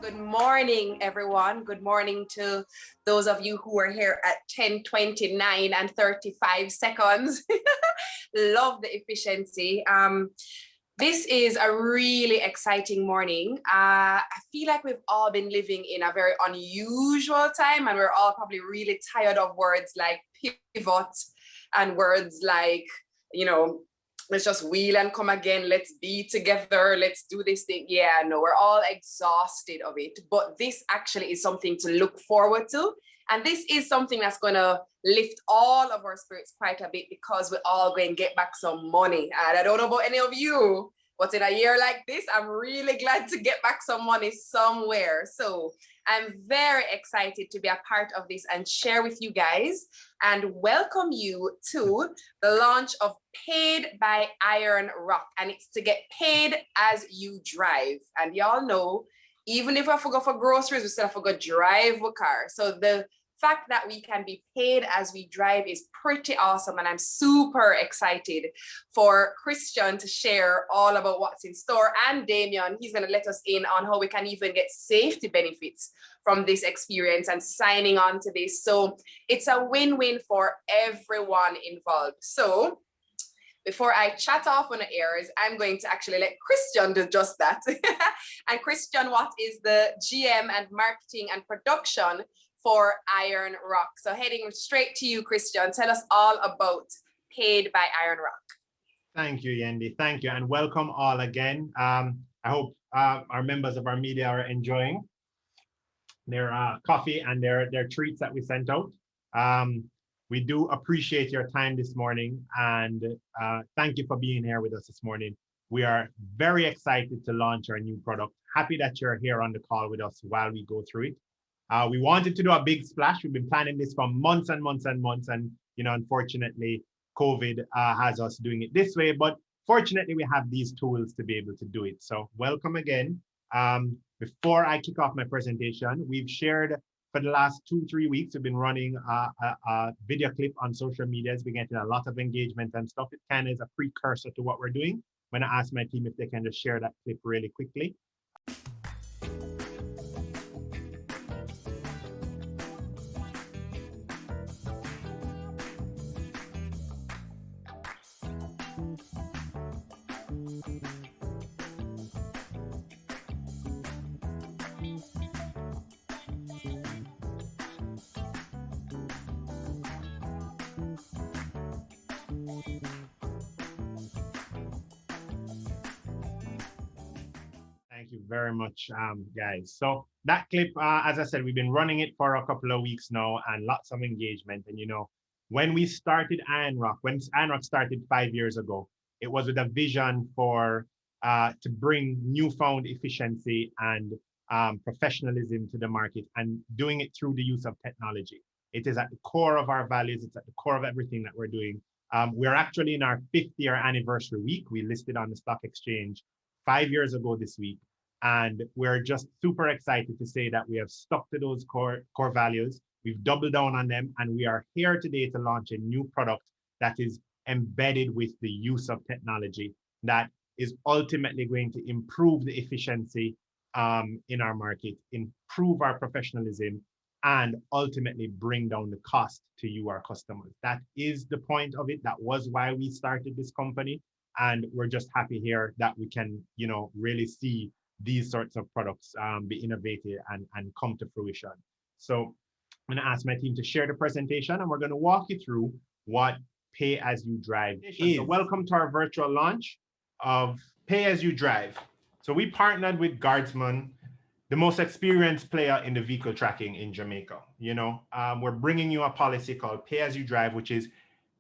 Good morning, everyone. Good morning to those of you who are here at 10:29 and 35 seconds. Love the efficiency. This is a really exciting morning. I feel like we've all been living in a very unusual time, and we're all probably really tired of words like pivot and words like, let's just wheel and come again. Let's be together. Let's do this thing. Yeah, no, we're all exhausted of it. But this actually is something to look forward to. And this is something that's going to lift all of our spirits quite a bit, because we're all going to get back some money. And I don't know about any of you, but in a year like this, I'm really glad to get back some money somewhere. So I'm very excited to be a part of this and share with you guys and welcome you to the launch of Paid by IronRock. And it's to get paid as you drive. And y'all know, even if I forgot for groceries, we still have to go drive a car. So the fact that we can be paid as we drive is pretty awesome. And I'm super excited for Christian to share all about what's in store. And Damien, he's going to let us in on how we can even get safety benefits from this experience and signing on to this. So it's a win-win for everyone involved. So before I chat off on the airs, I'm going to actually let Christian do just that. And Christian Watt is the GM and marketing and production for IronRock. So heading straight to you, Christian, tell us all about Paid by IronRock. Thank you, Yendi. Thank you, and welcome all again. I hope our members of our media are enjoying their coffee and their treats that we sent out. We do appreciate your time this morning, and thank you for being here with us this morning. We are very excited to launch our new product. Happy that you're here on the call with us while we go through it. We wanted to do a big splash. We've been planning this for months and months and months, and unfortunately, COVID has us doing it this way. But fortunately, we have these tools to be able to do it. So welcome again. Before I kick off my presentation, we've shared for the last 2-3 weeks, we've been running a video clip on social media. We're getting a lot of engagement and stuff. It kind of is a precursor to what we're doing. I'm going to ask my team if they can just share that clip really quickly. Thank you very much, guys. So that clip, as I said, we've been running it for a couple of weeks now and lots of engagement. And when we started IronRock, when IronRock started 5 years ago, it was with a vision for to bring newfound efficiency and professionalism to the market, and doing it through the use of technology. It is at the core of our values. It's at the core of everything that we're doing. We're actually in our 5th year anniversary week. We listed on the stock exchange 5 years ago this week. And we're just super excited to say that we have stuck to those core values. We've doubled down on them, and we are here today to launch a new product that is embedded with the use of technology that is ultimately going to improve the efficiency in our market, improve our professionalism, and ultimately bring down the cost to you, our customers. That is the point of it. That was why we started this company. And we're just happy here that we can, really see these sorts of products be innovated and come to fruition. So I'm going to ask my team to share the presentation, and we're going to walk you through what Pay As You Drive is. So welcome to our virtual launch of Pay As You Drive. So we partnered with Guardsman, the most experienced player in the vehicle tracking in Jamaica. We're bringing you a policy called Pay As You Drive, which is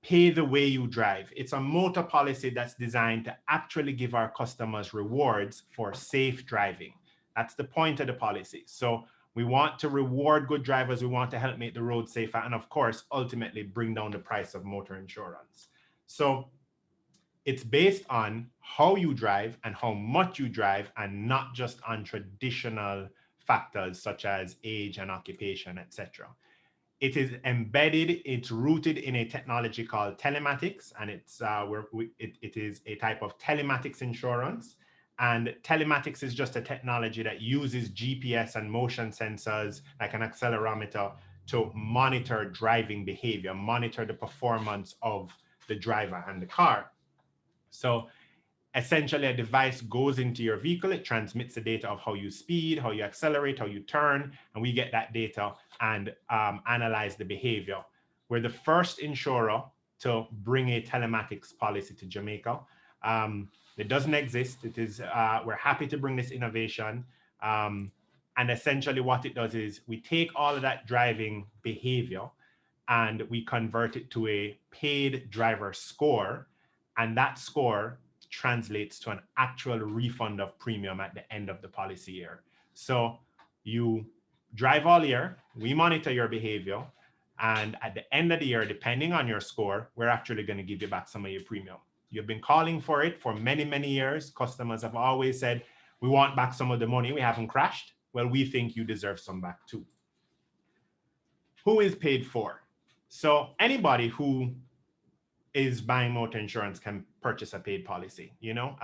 pay the way you drive. It's a motor policy that's designed to actually give our customers rewards for safe driving. That's the point of the policy. So we want to reward good drivers. We want to help make the road safer. And of course, ultimately bring down the price of motor insurance. So it's based on how you drive and how much you drive, and not just on traditional factors such as age and occupation, etc. It is embedded, it's rooted in a technology called telematics, and it is a type of telematics insurance. And telematics is just a technology that uses GPS and motion sensors, like an accelerometer, to monitor driving behavior, monitor the performance of the driver and the car. So essentially, a device goes into your vehicle, it transmits the data of how you speed, how you accelerate, how you turn, and we get that data and analyze the behavior. We're the first insurer to bring a telematics policy to Jamaica. It doesn't exist. It is, we're happy to bring this innovation. And essentially what it does is we take all of that driving behavior and we convert it to a paid driver score. And that score translates to an actual refund of premium at the end of the policy year. So you drive all year, we monitor your behavior, and at the end of the year, depending on your score, we're actually going to give you back some of your premium. You've been calling for it for many, many years. Customers have always said, we want back some of the money. We haven't crashed. Well, we think you deserve some back too. Who is paid for? So anybody who is buying motor insurance can purchase a paid policy. You know,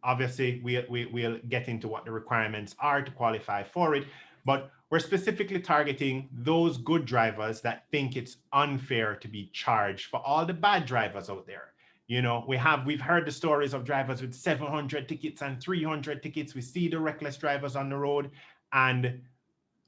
obviously we'll get into what the requirements are to qualify for it, but we're specifically targeting those good drivers that think it's unfair to be charged for all the bad drivers out there. You know, we've heard the stories of drivers with 700 tickets and 300 tickets. We see the reckless drivers on the road, and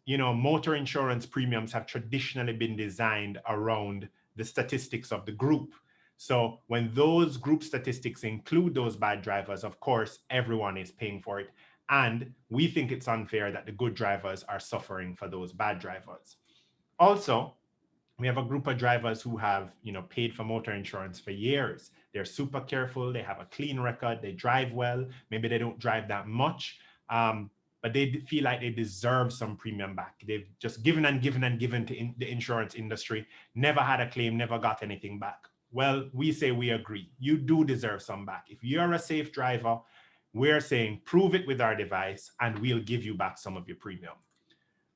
you know, motor insurance premiums have traditionally been designed around the statistics of the group. So when those group statistics include those bad drivers, of course, everyone is paying for it. And we think it's unfair that the good drivers are suffering for those bad drivers. Also, we have a group of drivers who have, you know, paid for motor insurance for years. They're super careful. They have a clean record. They drive well. Maybe they don't drive that much, but they feel like they deserve some premium back. They've just given and given and given to the insurance industry, never had a claim, never got anything back. Well, we say we agree. You do deserve some back. If you're a safe driver, we're saying prove it with our device and we'll give you back some of your premium.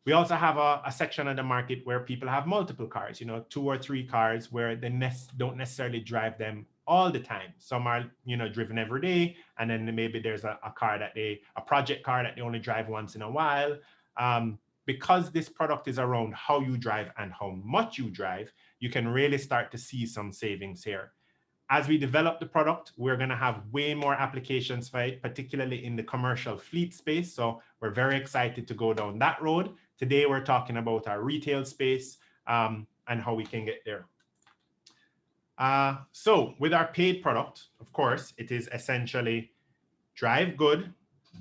We also have a section of the market where people have multiple cars, you know, 2 or 3 cars where they don't necessarily drive them all the time. Some are, you know, driven every day. And then maybe there's a car that a project car that they only drive once in a while. Because this product is around how you drive and how much you drive, you can really start to see some savings here. As we develop the product, we're going to have way more applications for it, particularly in the commercial fleet space. So we're very excited to go down that road. Today, we're talking about our retail space and how we can get there. So with our paid product, of course, it is essentially drive good,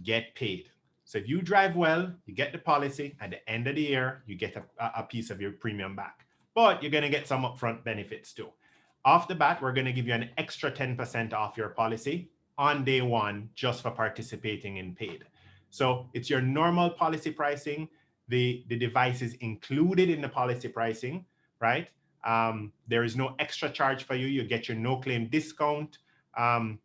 get paid. So if you drive well, you get the policy. At the end of the year, you get a piece of your premium back. But you're going to get some upfront benefits too. Off the bat, we're going to give you an extra 10% off your policy on day one just for participating in paid. So it's your normal policy pricing. The device is included in the policy pricing, right? There is no extra charge for you. You get your no claim discount and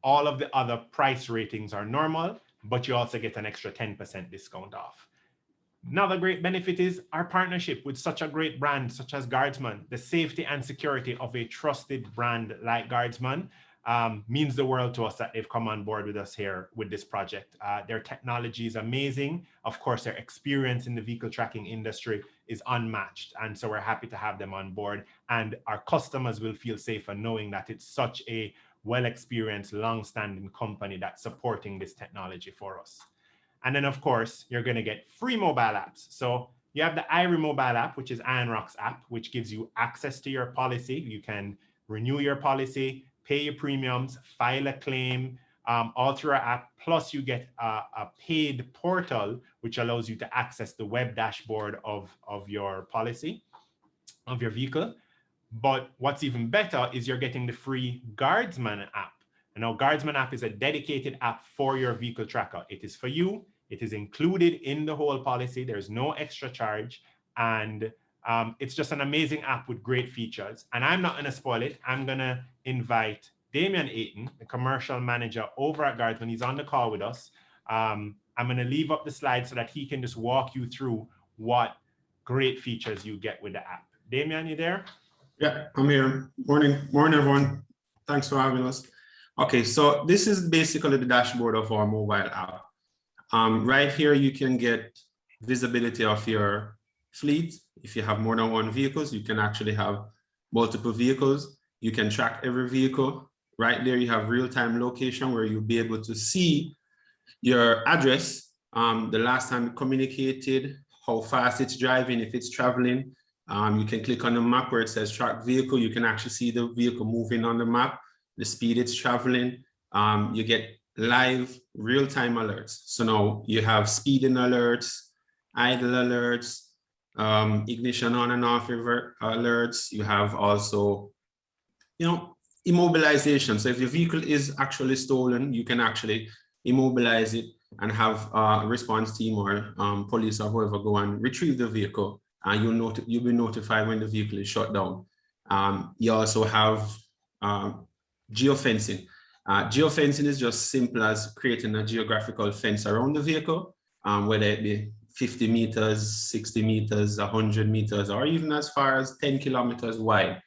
all of the other price ratings are normal, but you also get an extra 10% discount off. Another great benefit is our partnership with such a great brand such as Guardsman. The safety and security of a trusted brand like Guardsman means the world to us that they've come on board with us here with this project. Their technology is amazing. Of course, their experience in the vehicle tracking industry is unmatched. And so we're happy to have them on board. And our customers will feel safer knowing that it's such a well-experienced, long-standing company that's supporting this technology for us. And then, of course, you're going to get free mobile apps. So you have the Iron mobile app, which is IronRock's app, which gives you access to your policy. You can renew your policy, pay your premiums, file a claim, all through our app. Plus, you get a paid portal, which allows you to access the web dashboard of your policy, of your vehicle. But what's even better is you're getting the free Guardsman app. And now, Guardsman app is a dedicated app for your vehicle tracker. It is for you. It is included in the whole policy. There's no extra charge. And it's just an amazing app with great features. And I'm not going to spoil it. I'm going to invite Damian Ayton, the commercial manager over at Guardsman. He's on the call with us. I'm going to leave up the slide so that he can just walk you through what great features you get with the app. Damian, you there? Yeah, I'm here. Morning, everyone. Thanks for having us. Okay, so this is basically the dashboard of our mobile app. Right here, you can get visibility of your fleet. If you have more than one vehicles, you can actually have multiple vehicles. You can track every vehicle. Right there, you have real-time location where you'll be able to see your address, the last time it communicated, how fast it's driving, if it's traveling. You can click on the map where it says track vehicle. You can actually see the vehicle moving on the map, the speed it's traveling. You get live real-time alerts. So now you have speeding alerts, idle alerts, ignition on and off alerts. You have also, immobilization. So if your vehicle is actually stolen, you can actually immobilize it and have a response team or police or whoever go and retrieve the vehicle, and you'll be notified when the vehicle is shut down. You also have geofencing. Geofencing is just simple as creating a geographical fence around the vehicle, whether it be 50 meters, 60 meters, 100 meters, or even as far as 10 kilometers wide.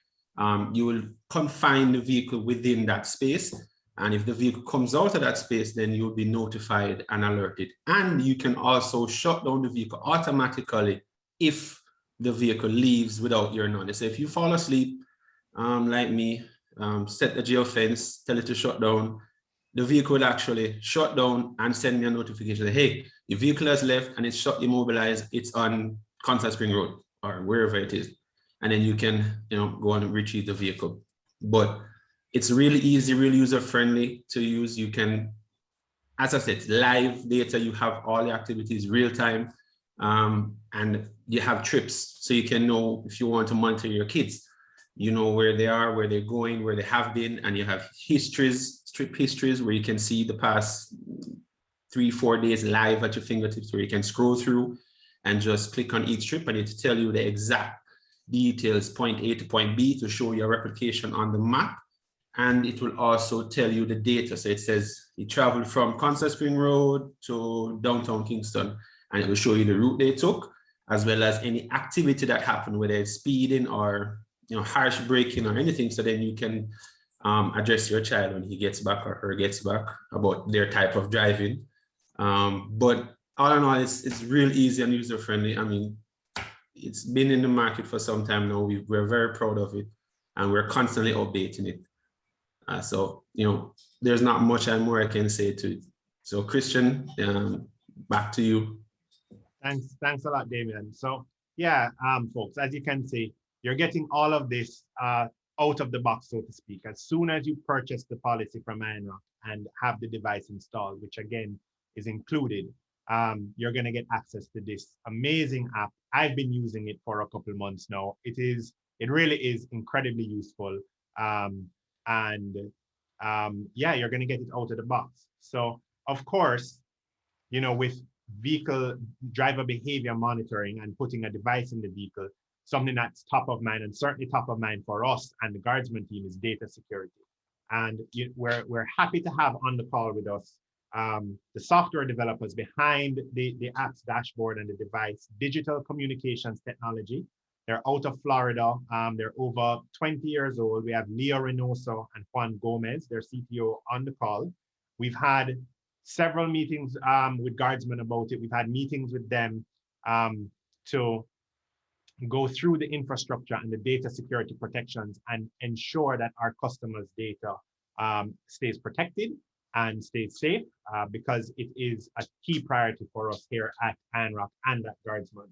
You will confine the vehicle within that space. And if the vehicle comes out of that space, then you'll be notified and alerted. And you can also shut down the vehicle automatically if the vehicle leaves without your knowledge. So if you fall asleep, like me, set the geofence, tell it to shut down, the vehicle will actually shut down and send me a notification. Hey, your vehicle has left and it's shut, immobilized, it's on Concert Spring Road or wherever it is. And then you can, go and retrieve the vehicle. But it's really easy, really user-friendly to use. You can, as I said, live data, you have all the activities real time, and you have trips. So you can know if you want to monitor your kids, you know where they are, where they're going, where they have been, and you have histories, trip histories, where you can see the past 3-4 days live at your fingertips, where you can scroll through and just click on each trip and it'll tell you the exact details, point A to point B, to show your replication on the map. And it will also tell you the data. So it says he traveled from Concert Spring Road to downtown Kingston, and it will show you the route they took, as well as any activity that happened, whether it's speeding or harsh braking or anything. So then you can address your child when he gets back or her gets back about their type of driving. But all in all, it's real easy and user-friendly. I mean, it's been in the market for some time now. We're very proud of it, and we're constantly updating it. So, there's not much more I can say to it. So Christian, back to you. Thanks a lot, Damian. So yeah, folks, as you can see, you're getting all of this out of the box, so to speak. As soon as you purchase the policy from IronRock and have the device installed, which again is included, you're going to get access to this amazing app. I've been using it for a couple of months now. It really is incredibly useful. Yeah, you're going to get it out of the box. So of course, with vehicle driver behavior monitoring and putting a device in the vehicle, something that's top of mind, and certainly top of mind for us and the Guardsman team, is data security. And we're happy to have on the call with us the software developers behind the app's dashboard and the device, Digital Communications Technology. They're out of Florida. They're over 20 years old. We have Leo Reynoso and Juan Gomez, their CTO, on the call. We've had several meetings with Guardsmen about it. We've had meetings with them to go through the infrastructure and the data security protections and ensure that our customers' data stays protected and stays safe, because it is a key priority for us here at IronRock and at Guardsman.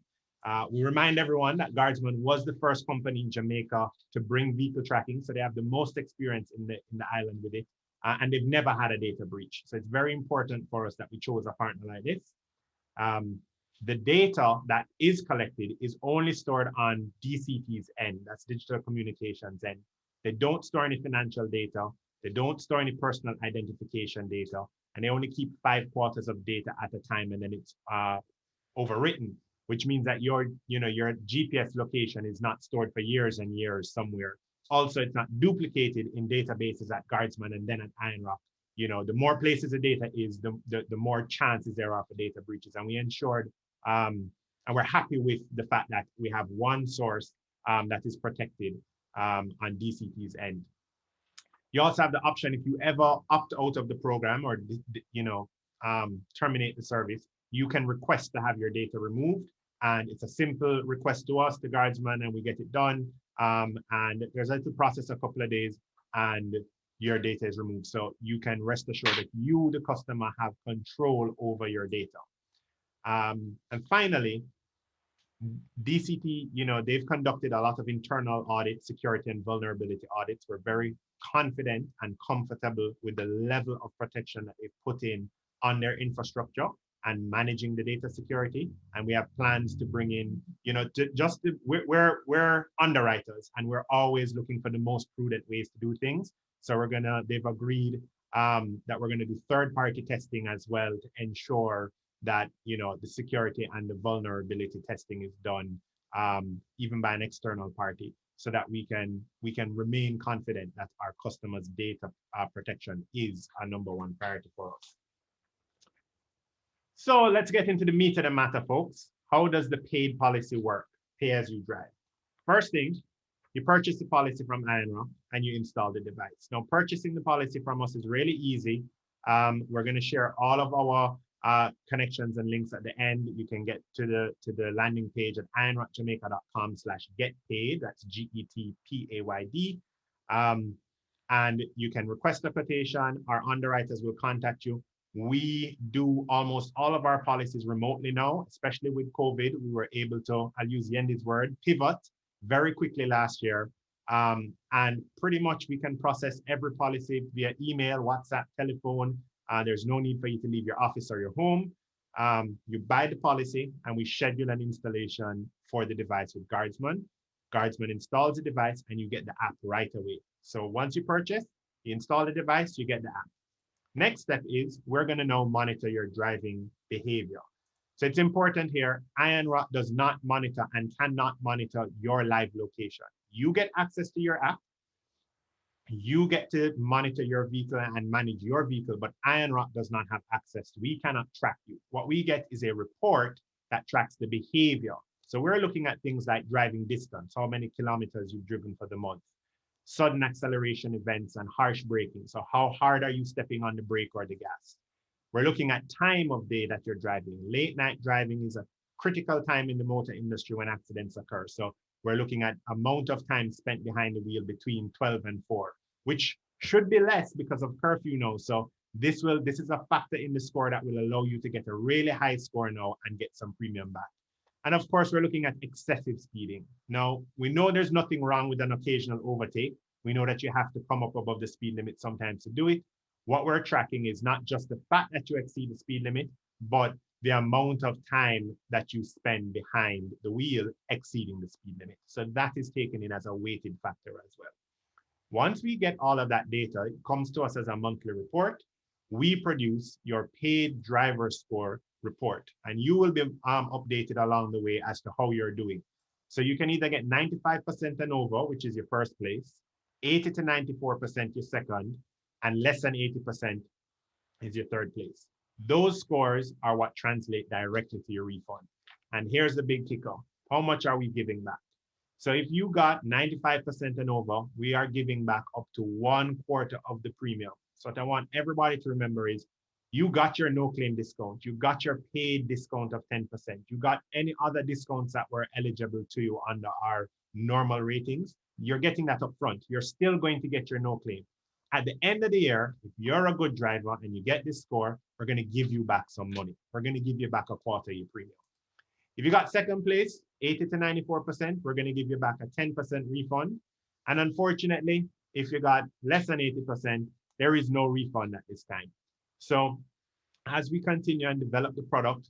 We remind everyone that Guardsman was the first company in Jamaica to bring vehicle tracking, so they have the most experience in the island with it, and they've never had a data breach. So it's very important for us that we chose a partner like this. The data that is collected is only stored on DCT's end, that's Digital Communications end. They don't store any financial data, they don't store any personal identification data, and they only keep 5 quarters of data at a time, and then it's overwritten, which means that your GPS location is not stored for years and years somewhere. Also, it's not duplicated in databases at Guardsman and then at IronRock. The more places the data is, the more chances there are for data breaches. And we ensured, and we're happy with the fact that we have one source that is protected on DCT's end. You also have the option, if you ever opt out of the program or terminate the service, you can request to have your data removed. And it's a simple request to us, the guardsman, and we get it done. And there's a little process, a couple of days, and your data is removed. So you can rest assured that you, the customer, have control over your data. And finally, DCT, they've conducted a lot of internal audits, security and vulnerability audits. We're very confident and comfortable with the level of protection that they've put in on their infrastructure and managing the data security. And we have plans to bring in, we're underwriters and we're always looking for the most prudent ways to do things. So they've agreed that we're gonna do third-party testing as well to ensure that the security and the vulnerability testing is done even by an external party, so that we can remain confident that our customers' data protection is a #1 priority for us. So let's get into the meat of the matter, folks. How does the paid policy work? Pay as you drive. First thing, you purchase the policy from IronRock and you install the device. Now, purchasing the policy from us is really easy. We're going to share all of our connections and links at the end. You can get to the landing page at ironrockjamaica.com/getpaid. That's GETPAYD. And you can request a quotation. Our underwriters will contact you. We do almost all of our policies remotely now, especially with COVID. We were able to, I'll use Yendi's word, pivot very quickly last year. And pretty much we can process every policy via email, WhatsApp, telephone. There's no need for you to leave your office or your home. You buy the policy and we schedule an installation for the device with Guardsman. Guardsman installs the device and you get the app right away. So once you purchase, you install the device, you get the app. Next step is we're going to now monitor your driving behavior. So it's important here, IronRock does not monitor and cannot monitor your live location. You get access to your app. You get to monitor your vehicle and manage your vehicle, but IronRock does not have access. We cannot track you. What we get is a report that tracks the behavior. So we're looking at things like driving distance, how many kilometers you've driven for the month, sudden acceleration events and harsh braking. So how hard are you stepping on the brake or the gas? We're looking at time of day that you're driving. Late night driving is a critical time in the motor industry when accidents occur. So we're looking at amount of time spent behind the wheel between 12 and 4, which should be less because of curfew now. So this is a factor in the score that will allow you to get a really high score now and get some premium back. And of course, we're looking at excessive speeding. Now, we know there's nothing wrong with an occasional overtake. We know that you have to come up above the speed limit sometimes to do it. What we're tracking is not just the fact that you exceed the speed limit, but the amount of time that you spend behind the wheel exceeding the speed limit. So that is taken in as a weighted factor as well. Once we get all of that data, it comes to us as a monthly report. We produce your paid driver score report, and you will be updated along the way as to how you're doing. So you can either get 95% and over, which is your first place, 80 to 94% your second, and less than 80% is your third place. Those scores are what translate directly to your refund. And here's the big kicker. How much are we giving back? So if you got 95% and over, we are giving back up to 1/4 of the premium. So what I want everybody to remember is you got your no claim discount, you got your paid discount of 10%, you got any other discounts that were eligible to you under our normal ratings, you're getting that up front. You're still going to get your no claim. At the end of the year, if you're a good driver and you get this score, we're going to give you back some money. We're going to give you back 1/4 of your premium. If you got second place, 80 to 94%, we're going to give you back a 10% refund. And unfortunately, if you got less than 80%, there is no refund at this time. So as we continue and develop the product,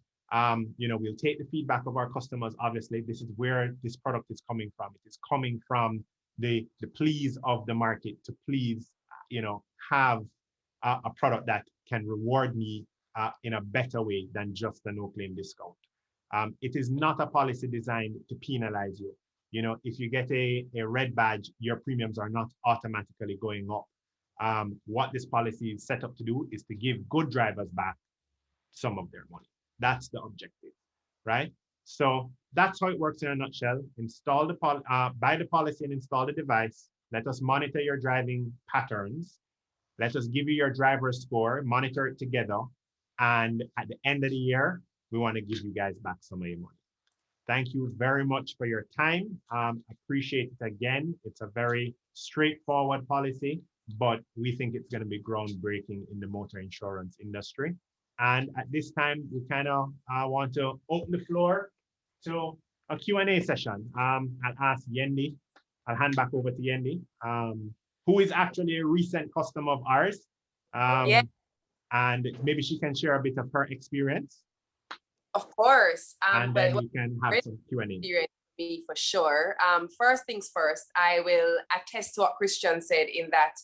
we'll take the feedback of our customers. Obviously, this is where this product is coming from. It is coming from the pleas of the market to please, have a product that can reward me in a better way than just a no claim discount. It is not a policy designed to penalize you. If you get a red badge, your premiums are not automatically going up. What this policy is set up to do is to give good drivers back some of their money. That's the objective, right? So that's how it works in a nutshell. Buy the policy and install the device. Let us monitor your driving patterns. Let us give you your driver's score, monitor it together. And at the end of the year, we want to give you guys back some of your money. Thank you very much for your time. Appreciate it again. It's a very straightforward policy, but we think it's going to be groundbreaking in the motor insurance industry. And at this time, we kind of want to open the floor to a Q&A session. I'll ask Yendi. I'll hand back over to Yendi, who is actually a recent customer of ours. Yeah. And maybe she can share a bit of her experience. Of course. And then we can have some Q&A. Me for sure. First things first, I will attest to what Christian said in that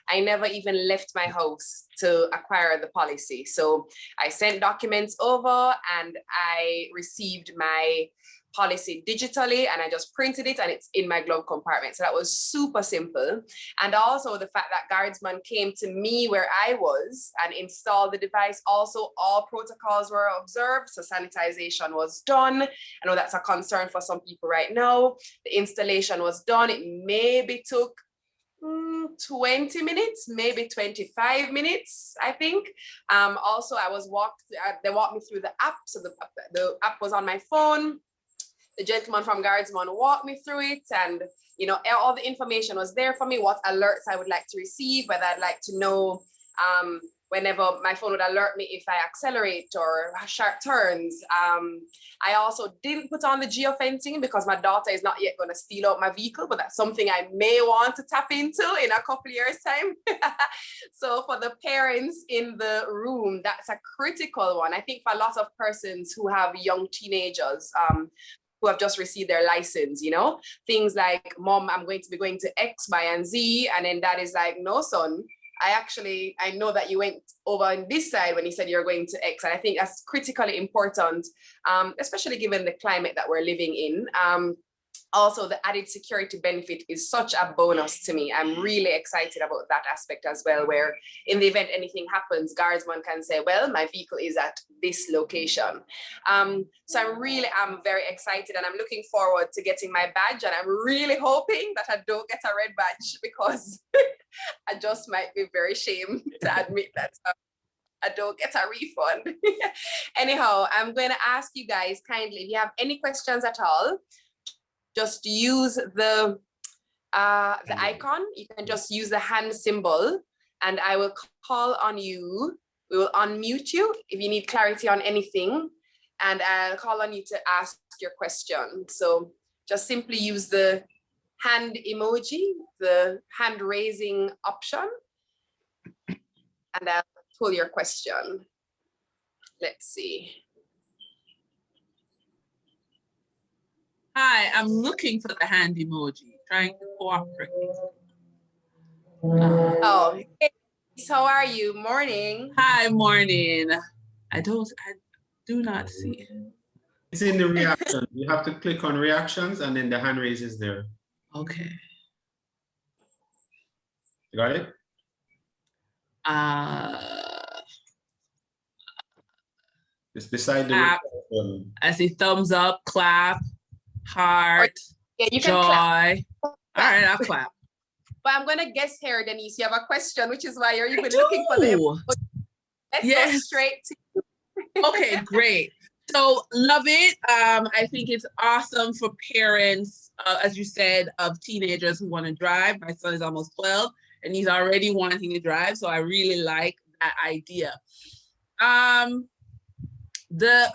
I never even left my house to acquire the policy. So I sent documents over and I received my policy digitally and I just printed it and it's in my glove compartment. So that was super simple. And also the fact that guardsman came to me where I was and installed the device. Also, all protocols were observed. So sanitization was done. I know that's a concern for some people right now. The installation was done. It maybe took 20 minutes, maybe 25 minutes, I think. Also, they walked me through the app. So the app was on my phone. The gentleman from Guardsman walked me through it, and all the information was there for me, what alerts I would like to receive, whether I'd like to know whenever my phone would alert me if I accelerate or sharp turns. I also didn't put on the geofencing because my daughter is not yet going to steal out my vehicle, but that's something I may want to tap into in a couple years' time. So for the parents in the room, that's a critical one. I think for a lot of persons who have young teenagers, who have just received their license, things like, Mom, I'm going to be going to X, Y, and Z. And then dad is like, no, son, I know that you went over on this side when you said you're going to X. And I think that's critically important, especially given the climate that we're living in. Also, the added security benefit is such a bonus to me. I'm really excited about that aspect as well, where in the event anything happens, guardsman can say, well, my vehicle is at this location. So I'm very excited and I'm looking forward to getting my badge. And I'm really hoping that I don't get a red badge because I just might be very ashamed to admit that I don't get a refund. Anyhow, I'm going to ask you guys kindly, if you have any questions at all, just use the icon. You can just use the hand symbol and I will call on you. We will unmute you if you need clarity on anything, and I'll call on you to ask your question. So just simply use the hand emoji, the hand raising option, and I'll pull your question. Let's see. Hi, I'm looking for the hand emoji, trying to cooperate. Oh, hey, how are you? Morning. Hi, morning. I do not see it. It's in the reaction. You have to click on reactions and then the hand raise is there. Okay. You got it? Just beside the clap. I see thumbs up, clap, heart, yeah, you can joy. clap. All right, I'll clap. But I'm gonna guess here, Denise, you have a question, which is why you're even looking for the. Let's go straight to you. Okay, great. So love it. I think it's awesome for parents, as you said, of teenagers who want to drive. My son is almost 12 and he's already wanting to drive. So I really like that idea.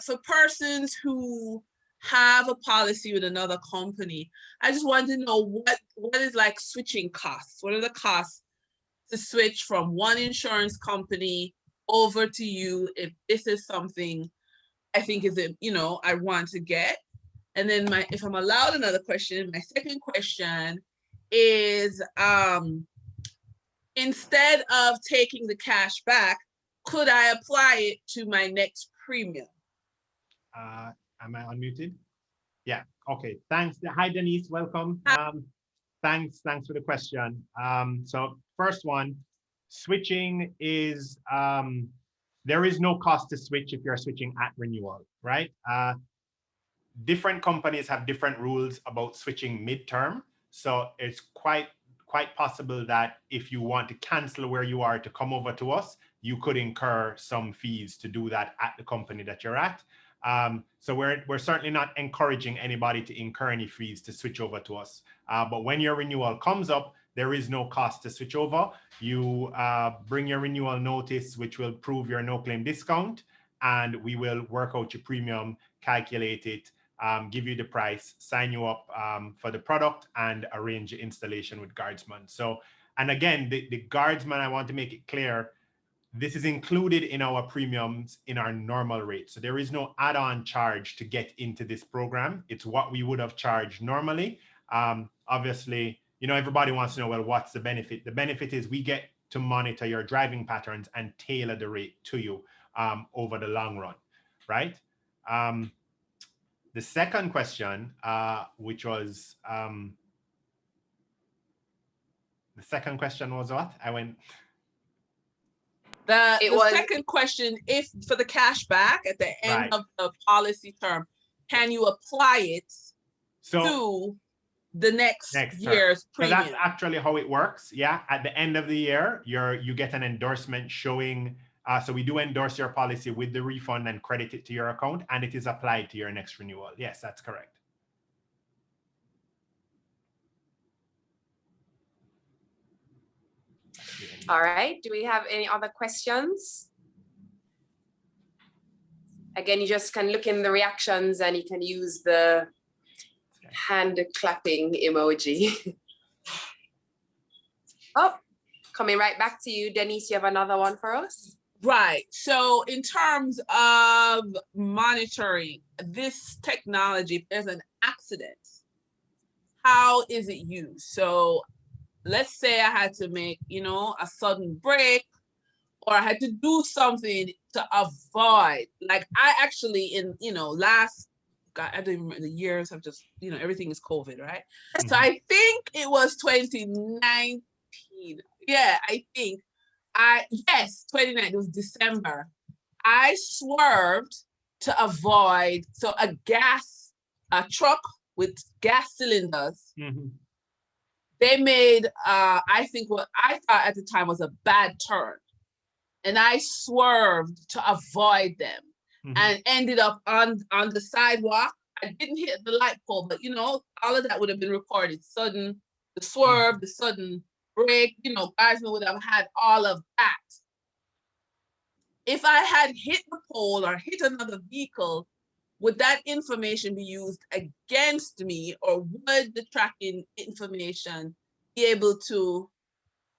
For persons who have a policy with another company, I just want to know what is like switching costs. What are the costs to switch from one insurance company over to you if this is something I think is I want to get? And then if I'm allowed another question, my second question is instead of taking the cash back, could I apply it to my next premium? Am I unmuted? Yeah, okay, thanks. Hi, Denise, welcome. Thanks for the question. So first one, switching is, there is no cost to switch if you're switching at renewal, right? Different companies have different rules about switching midterm. So it's quite quite possible that if you want to cancel where you are to come over to us, you could incur some fees to do that at the company that you're at. So we're certainly not encouraging anybody to incur any fees to switch over to us. But when your renewal comes up, there is no cost to switch over. You bring your renewal notice, which will prove your no claim discount, and we will work out your premium, calculate it, give you the price, sign you up for the product, and arrange your installation with Guardsman. So, and again, the Guardsman, I want to make it clear, this is included in our premiums in our normal rate. So there is no add-on charge to get into this program. It's what we would have charged normally. Obviously, you know, everybody wants to know, well, what's the benefit? The benefit is we get to monitor your driving patterns and tailor the rate to you over the long run, right? The second question, which was, the second question was what? I went... The second question, if for the cash back at the end of the policy term, can you apply it to the next year's premium? So that's actually how it works. Yeah, at the end of the year, you get an endorsement showing. So we do endorse your policy with the refund and credit it to your account, and it is applied to your next renewal. Yes, that's correct. All right. Do we have any other questions? Again, you just can look in the reactions and you can use the hand clapping emoji. Oh, coming right back to you, Denise, you have another one for us? Right. So in terms of monitoring this technology, if there's an accident, how is it used? So let's say I had to make, you know, a sudden break, or I had to do something to avoid, like I actually God, I don't even remember the years. I've just, you know, everything is COVID, right? Mm-hmm. So I think it was 2019. Yeah, I think 29, it was December. I swerved to avoid, so a truck with gas cylinders. Mm-hmm. They made, I think what I thought at the time was a bad turn. And I swerved to avoid them, mm-hmm. and ended up on the sidewalk. I didn't hit the light pole, but, you know, all of that would have been recorded. The swerve, mm-hmm. the sudden break, you know, Guardsman would have had all of that. If I had hit the pole or hit another vehicle, would that information be used against me, or would the tracking information be able to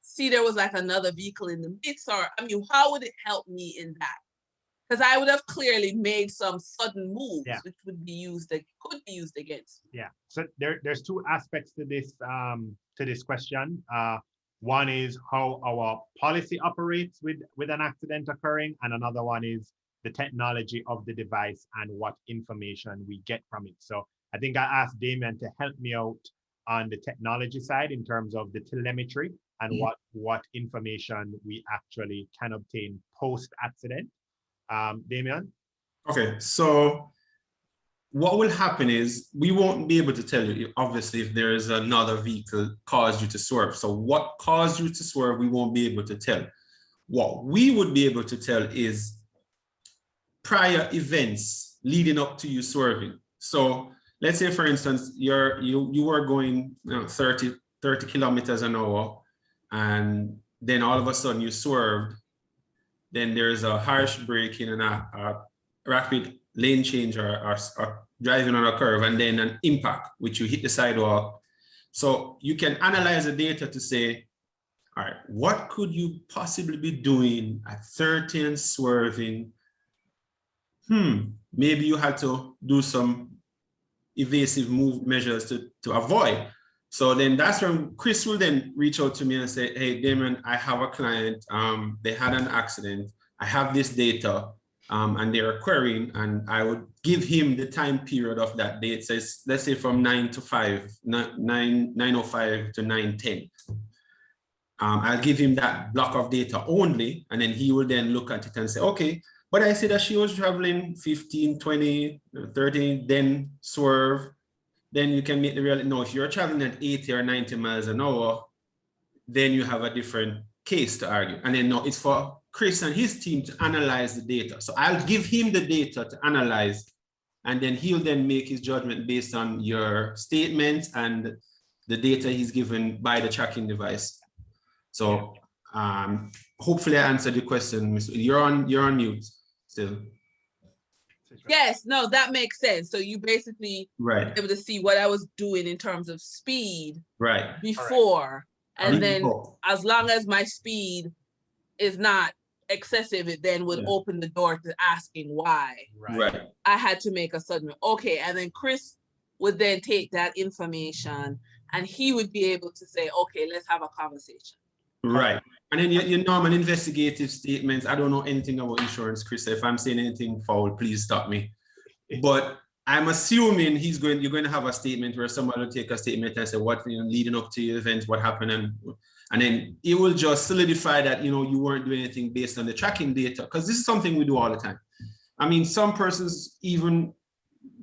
see there was like another vehicle in the midst? Or, I mean, how would it help me in that? Because I would have clearly made some sudden moves, which would be used, that could be used against me. Yeah. So there's two aspects to this question. One is how our policy operates with an accident occurring, and another one is the technology of the device and what information we get from it. So I think I asked Damien to help me out on the technology side in terms of the telemetry and what information we actually can obtain post-accident. Damien? Okay, so what will happen is we won't be able to tell you, obviously, if there is another vehicle caused you to swerve. So what caused you to swerve, we won't be able to tell. What we would be able to tell is prior events leading up to you swerving. So let's say, for instance, you were going 30 kilometers an hour, and then all of a sudden you swerved. Then there's a harsh braking and a rapid lane change or driving on a curve, and then an impact, which you hit the sidewalk. So you can analyze the data to say, all right, what could you possibly be doing at 30 and swerving? Maybe you had to do some evasive measures to avoid. So then that's when Chris will then reach out to me and say, hey, Damon, I have a client, they had an accident. I have this data, and they're querying, and I would give him the time period of that date. So let's say from 9:05 to 9:10. I'll give him that block of data only, and then he will then look at it and say, okay, but I see that she was traveling 15, 20, 30, then swerve. Then you can make the real, no, if you're traveling at 80 or 90 miles an hour, then you have a different case to argue. And then no, it's for Chris and his team to analyze the data. So I'll give him the data to analyze, and then he'll then make his judgment based on your statements and the data he's given by the tracking device. So hopefully I answered your question, Miss. You're on mute still. Yes, no, that makes sense. So you basically right able to see what I was doing in terms of speed before. And then as long as my speed is not excessive, it then would open the door to asking why. Right. I had to make a sudden, okay. And then Chris would then take that information and he would be able to say, okay, let's have a conversation. Right. And then your normal investigative statements. I don't know anything about insurance, Chris. If I'm saying anything foul, please stop me. But I'm assuming you're going to have a statement where someone will take a statement and say what, leading up to the event, what happened, and then it will just solidify that you weren't doing anything based on the tracking data, because this is something we do all the time. I mean, some persons even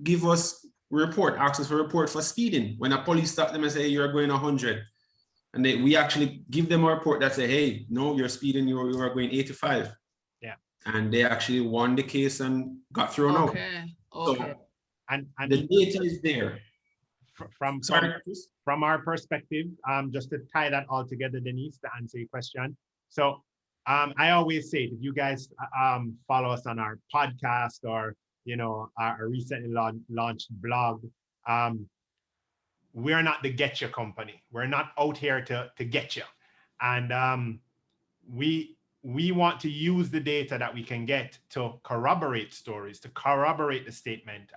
give us ask us for a report for speeding when a police stop them and say you're going 100. And we actually give them a report that say, hey, no, you're speeding, you are going 85. Yeah. And they actually won the case and got thrown out. Okay. So, and the data is there. From our perspective, just to tie that all together, Denise, to answer your question. So I always say, if you guys follow us on our podcast or, our recently launched blog, we're not the get you company. We're not out here to get you. And we want to use the data that we can get to corroborate stories, to corroborate the statement.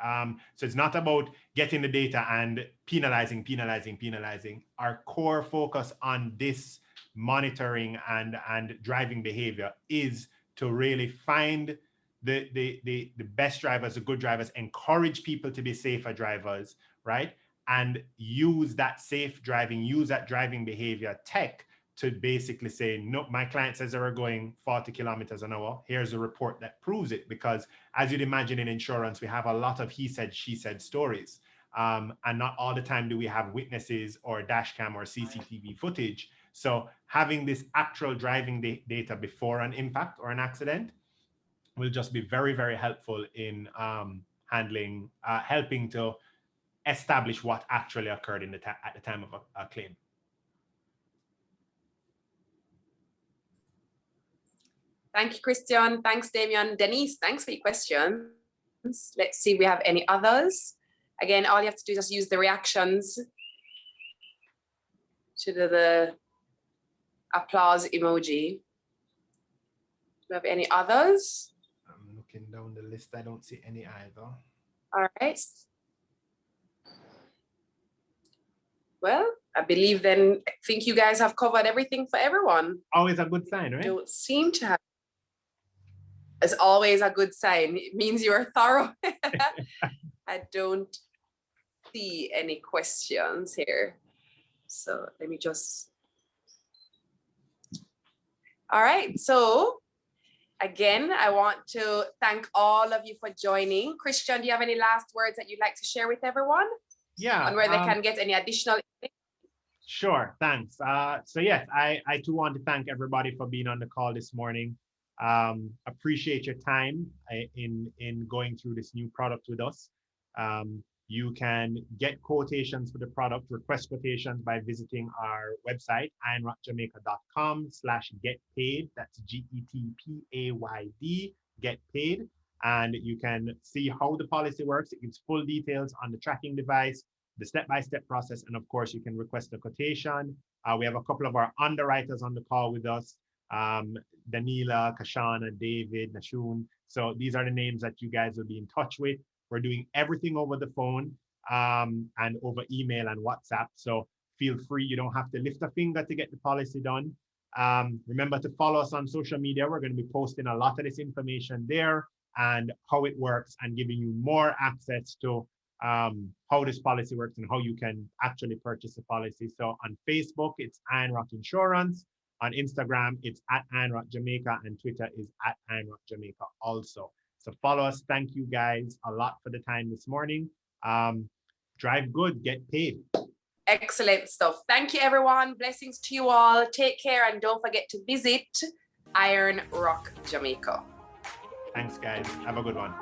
So it's not about getting the data and penalizing. Our core focus on this monitoring and driving behavior is to really find the best drivers, the good drivers, encourage people to be safer drivers, right? And use that safe driving, use that driving behavior tech to basically say, no, my client says they were going 40 kilometers an hour. Here's a report that proves it. Because as you'd imagine in insurance, we have a lot of he said, she said stories. And not all the time do we have witnesses or dash cam or CCTV footage. So having this actual driving data before an impact or an accident will just be very, very helpful in helping to establish what actually occurred at the time of a claim. Thank you, Christian. Thanks, Damian. Denise, thanks for your questions. Let's see if we have any others. Again, all you have to do is just use the reactions to the applause emoji. Do we have any others? I'm looking down the list. I don't see any either. All right. Well, I believe then, I think you guys have covered everything for everyone. Always a good sign, right? Don't seem to have. It's always a good sign. It means you are thorough. I don't see any questions here. So let me just. All right. So again, I want to thank all of you for joining. Christian, do you have any last words that you'd like to share with everyone? Yeah. On where they can get any additional. Sure, thanks. So yes, I too want to thank everybody for being on the call this morning. Appreciate your time in going through this new product with us. You can get quotations for the product, request quotations by visiting our website, ironrockjamaica.com/getpaid. That's GETPAYD, get paid. And you can see how the policy works. It gives full details on the tracking device, the step-by-step process, and of course, you can request a quotation. We have a couple of our underwriters on the call with us, Danila, Kashana, David, Nashun. So these are the names that you guys will be in touch with. We're doing everything over the phone and over email and WhatsApp. So feel free, you don't have to lift a finger to get the policy done. Remember to follow us on social media. We're going to be posting a lot of this information there and how it works and giving you more access to how this policy works and how you can actually purchase a policy. So on Facebook, it's IronRock Insurance. On Instagram, it's @IronRock Jamaica, and Twitter is @IronRock Jamaica also. So follow us. Thank you guys a lot for the time this morning. Drive good, get paid. Excellent stuff. Thank you, everyone. Blessings to you all. Take care and don't forget to visit IronRock Jamaica. Thanks, guys. Have a good one.